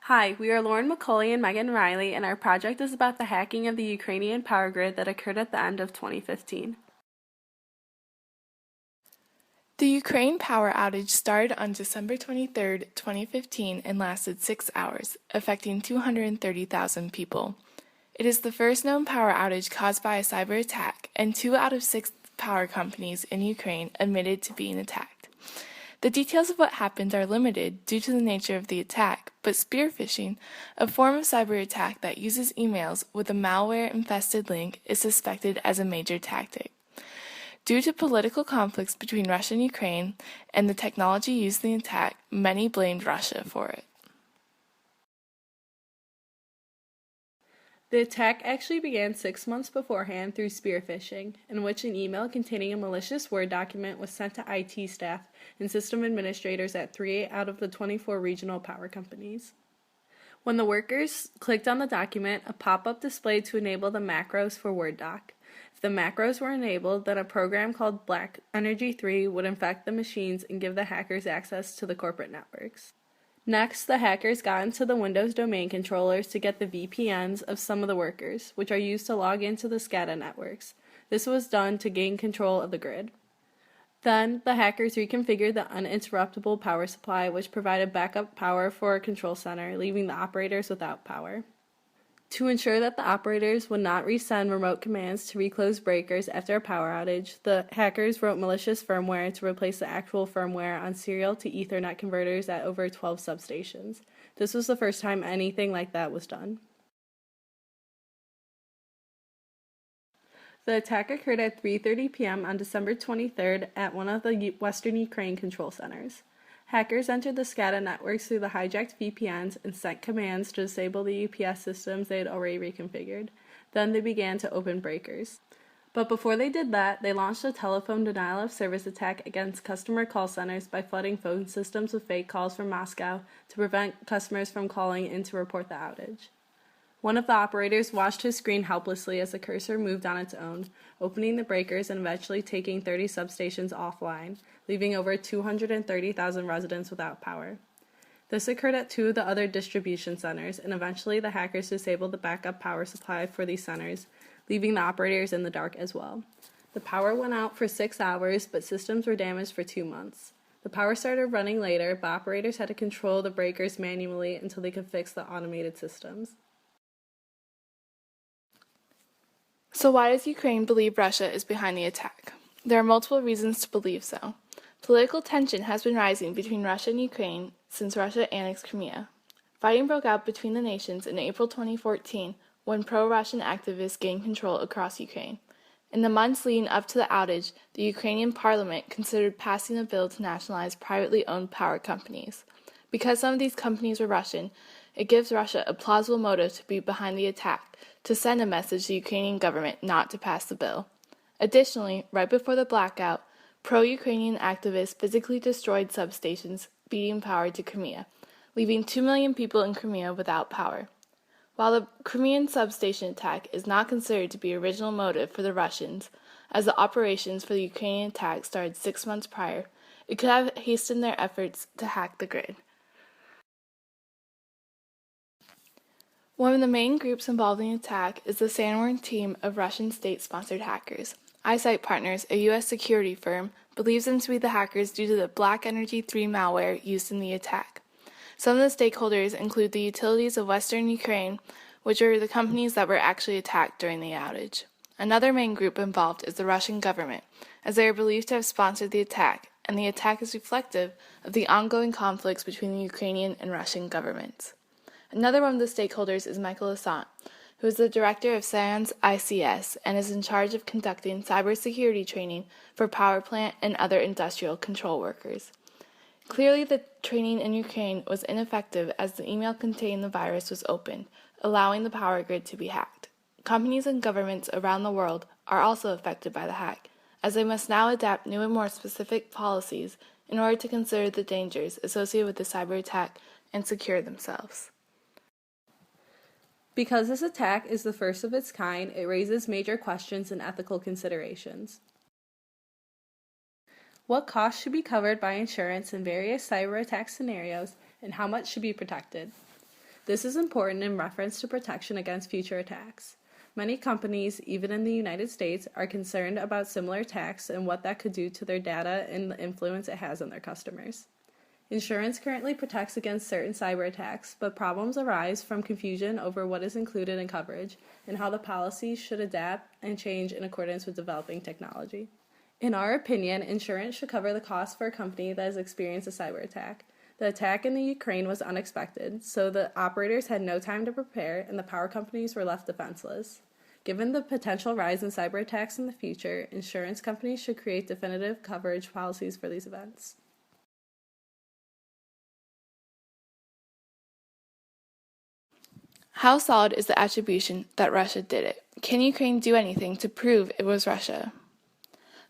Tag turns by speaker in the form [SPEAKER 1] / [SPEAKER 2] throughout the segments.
[SPEAKER 1] Hi, we are Lauren McCulley and Megan Reilly, and our project is about the hacking of the Ukrainian power grid that occurred at the end of 2015.
[SPEAKER 2] The Ukraine power outage started on December 23, 2015 and lasted 6 hours, affecting 230,000 people. It is the first known power outage caused by a cyber attack, and 2 out of 6 power companies in Ukraine admitted to being attacked. The details of what happened are limited due to the nature of the attack, but spear phishing, a form of cyber attack that uses emails with a malware-infested link, is suspected as a major tactic. Due to political conflicts between Russia and Ukraine and the technology used in the attack, many blamed Russia for it.
[SPEAKER 1] The attack actually began 6 months beforehand through spear phishing, in which an email containing a malicious Word document was sent to IT staff and system administrators at 3 out of the 24 regional power companies. When the workers clicked on the document, a pop-up displayed to enable the macros for WordDoc. If the macros were enabled, then a program called Black Energy 3 would infect the machines and give the hackers access to the corporate networks. Next, the hackers got into the Windows domain controllers to get the VPNs of some of the workers, which are used to log into the SCADA networks. This was done to gain control of the grid. Then, the hackers reconfigured the uninterruptible power supply, which provided backup power for a control center, leaving the operators without power. To ensure that the operators would not resend remote commands to reclose breakers after a power outage, the hackers wrote malicious firmware to replace the actual firmware on serial to Ethernet converters at over 12 substations. This was the first time anything like that was done. The attack occurred at 3:30 p.m. on December 23rd at one of the Western Ukraine control centers. Hackers entered the SCADA networks through the hijacked VPNs and sent commands to disable the UPS systems they had already reconfigured. Then they began to open breakers. But before they did that, they launched a telephone denial of service attack against customer call centers by flooding phone systems with fake calls from Moscow to prevent customers from calling in to report the outage. One of the operators watched his screen helplessly as the cursor moved on its own, opening the breakers and eventually taking 30 substations offline, leaving over 230,000 residents without power. This occurred at 2 of the other distribution centers, and eventually the hackers disabled the backup power supply for these centers, leaving the operators in the dark as well. The power went out for 6 hours, but systems were damaged for 2 months. The power started running later, but operators had to control the breakers manually until they could fix the automated systems.
[SPEAKER 2] So why does Ukraine believe Russia is behind the attack? There are multiple reasons to believe so. Political tension has been rising between Russia and Ukraine since Russia annexed Crimea. Fighting broke out between the nations in April 2014 when pro-Russian activists gained control across Ukraine. In the months leading up to the outage, the Ukrainian parliament considered passing a bill to nationalize privately owned power companies. Because some of these companies were Russian, it gives Russia a plausible motive to be behind the attack, to send a message to the Ukrainian government not to pass the bill. Additionally, right before the blackout, pro-Ukrainian activists physically destroyed substations feeding power to Crimea, leaving 2 million people in Crimea without power. While the Crimean substation attack is not considered to be original motive for the Russians, as the operations for the Ukrainian attack started 6 months prior, it could have hastened their efforts to hack the grid. One of the main groups involved in the attack is the Sanworn team of Russian state-sponsored hackers. Eyesight Partners, a U.S. security firm, believes them to be the hackers due to the Black Energy 3 malware used in the attack. Some of the stakeholders include the utilities of Western Ukraine, which are the companies that were actually attacked during the outage. Another main group involved is the Russian government, as they are believed to have sponsored the attack, and the attack is reflective of the ongoing conflicts between the Ukrainian and Russian governments. Another one of the stakeholders is McCulley, who is the director of SANS ICS and is in charge of conducting cybersecurity training for power plant and other industrial control workers. Clearly, the training in Ukraine was ineffective as the email containing the virus was opened, allowing the power grid to be hacked. Companies and governments around the world are also affected by the hack, as they must now adapt new and more specific policies in order to consider the dangers associated with the cyber attack and secure themselves.
[SPEAKER 1] Because this attack is the first of its kind, it raises major questions and ethical considerations. What costs should be covered by insurance in various cyber attack scenarios, and how much should be protected? This is important in reference to protection against future attacks. Many companies, even in the United States, are concerned about similar attacks and what that could do to their data and the influence it has on their customers. Insurance currently protects against certain cyber attacks, but problems arise from confusion over what is included in coverage and how the policy should adapt and change in accordance with developing technology. In our opinion, insurance should cover the cost for a company that has experienced a cyber attack. The attack in the Ukraine was unexpected, so the operators had no time to prepare and the power companies were left defenseless. Given the potential rise in cyber attacks in the future, insurance companies should create definitive coverage policies for these events.
[SPEAKER 2] How solid is the attribution that Russia did it? Can Ukraine do anything to prove it was Russia?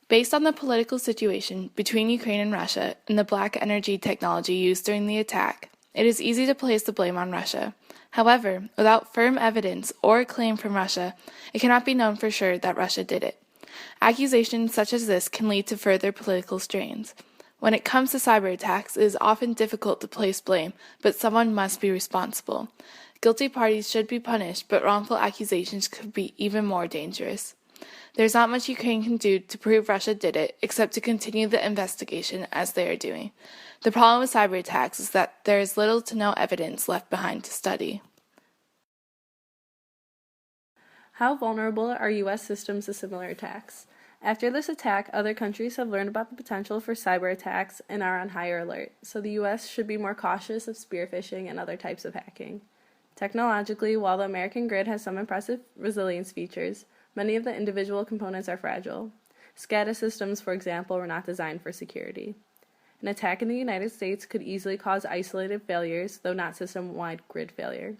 [SPEAKER 2] Based on the political situation between Ukraine and Russia and the black energy technology used during the attack, it is easy to place the blame on Russia. However, without firm evidence or a claim from Russia, it cannot be known for sure that Russia did it. Accusations such as this can lead to further political strains. When it comes to cyber attacks, it is often difficult to place blame, but someone must be responsible. Guilty parties should be punished, but wrongful accusations could be even more dangerous. There's not much Ukraine can do to prove Russia did it, except to continue the investigation as they are doing. The problem with cyber attacks is that there is little to no evidence left behind to study.
[SPEAKER 1] How vulnerable are U.S. systems to similar attacks? After this attack, other countries have learned about the potential for cyber attacks and are on higher alert, so the U.S. should be more cautious of spear phishing and other types of hacking. Technologically, while the American grid has some impressive resilience features, many of the individual components are fragile. SCADA systems, for example, were not designed for security. An attack in the United States could easily cause isolated failures, though not system-wide grid failure.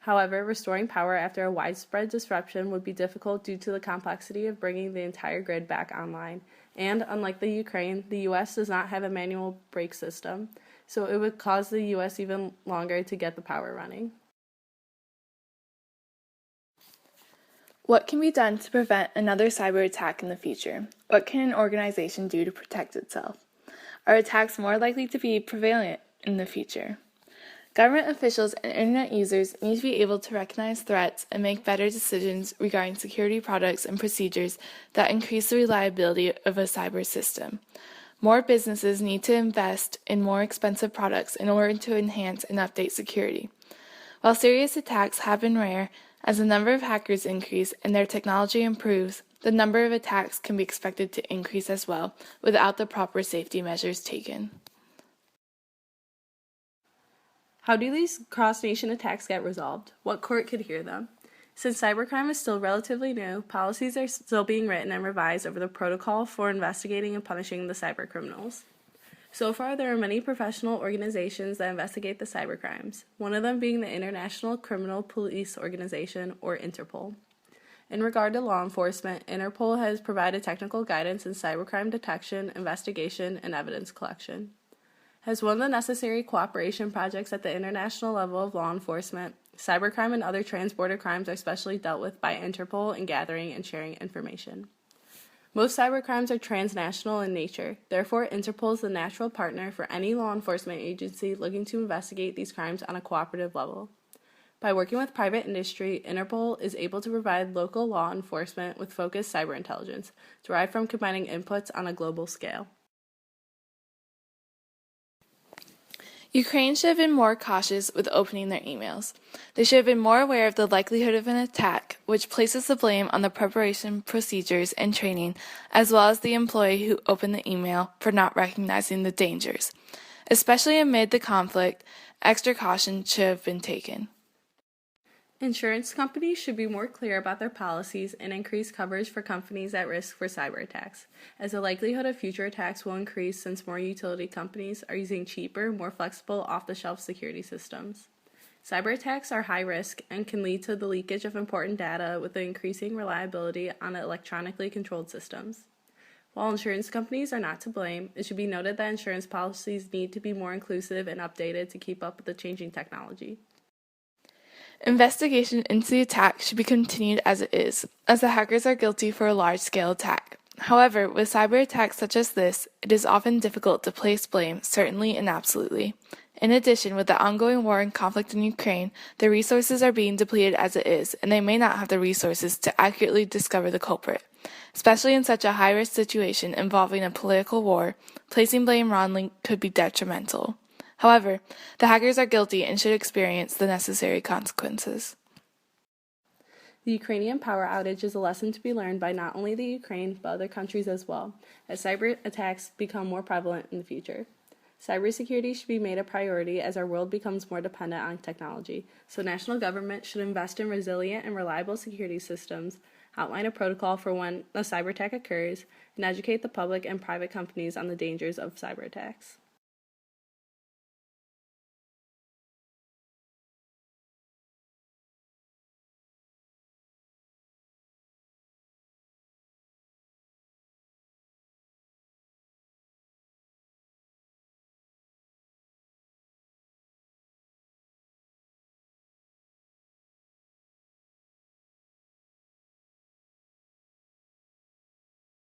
[SPEAKER 1] However, restoring power after a widespread disruption would be difficult due to the complexity of bringing the entire grid back online, and unlike the Ukraine, the U.S. does not have a manual brake system, so it would cause the U.S. even longer to get the power running.
[SPEAKER 2] What can be done to prevent another cyber attack in the future? What can an organization do to protect itself? Are attacks more likely to be prevalent in the future? Government officials and internet users need to be able to recognize threats and make better decisions regarding security products and procedures that increase the reliability of a cyber system. More businesses need to invest in more expensive products in order to enhance and update security. While serious attacks have been rare, as the number of hackers increase and their technology improves, the number of attacks can be expected to increase as well without the proper safety measures taken.
[SPEAKER 1] How do these cross-nation attacks get resolved? What court could hear them? Since cybercrime is still relatively new, policies are still being written and revised over the protocol for investigating and punishing the cybercriminals. So far, there are many professional organizations that investigate the cybercrimes, one of them being the International Criminal Police Organization, or Interpol. In regard to law enforcement, Interpol has provided technical guidance in cybercrime detection, investigation, and evidence collection. As one of the necessary cooperation projects at the international level of law enforcement, cybercrime and other transborder crimes are specially dealt with by Interpol in gathering and sharing information. Most cybercrimes are transnational in nature, therefore Interpol is the natural partner for any law enforcement agency looking to investigate these crimes on a cooperative level. By working with private industry, Interpol is able to provide local law enforcement with focused cyber intelligence, derived from combining inputs on a global scale.
[SPEAKER 2] Ukraine should have been more cautious with opening their emails. They should have been more aware of the likelihood of an attack, which places the blame on the preparation procedures and training, as well as the employee who opened the email for not recognizing the dangers. Especially amid the conflict, extra caution should have been taken.
[SPEAKER 1] Insurance companies should be more clear about their policies and increase coverage for companies at risk for cyber attacks, as the likelihood of future attacks will increase since more utility companies are using cheaper, more flexible, off-the-shelf security systems. Cyber attacks are high risk and can lead to the leakage of important data with the increasing reliability on electronically controlled systems. While insurance companies are not to blame, it should be noted that insurance policies need to be more inclusive and updated to keep up with the changing technology.
[SPEAKER 2] Investigation into the attack should be continued as it is, as the hackers are guilty for a large-scale attack. However, with cyber attacks such as this, it is often difficult to place blame certainly and absolutely. In addition, with the ongoing war and conflict in Ukraine, their resources are being depleted as it is, and they may not have the resources to accurately discover the culprit. Especially in such a high-risk situation involving a political war, placing blame wrongly could be detrimental. However, the hackers are guilty and should experience the necessary consequences.
[SPEAKER 1] The Ukrainian power outage is a lesson to be learned by not only the Ukraine, but other countries as well, as cyber attacks become more prevalent in the future. Cybersecurity should be made a priority as our world becomes more dependent on technology, so national government should invest in resilient and reliable security systems, outline a protocol for when a cyber attack occurs, and educate the public and private companies on the dangers of cyber attacks.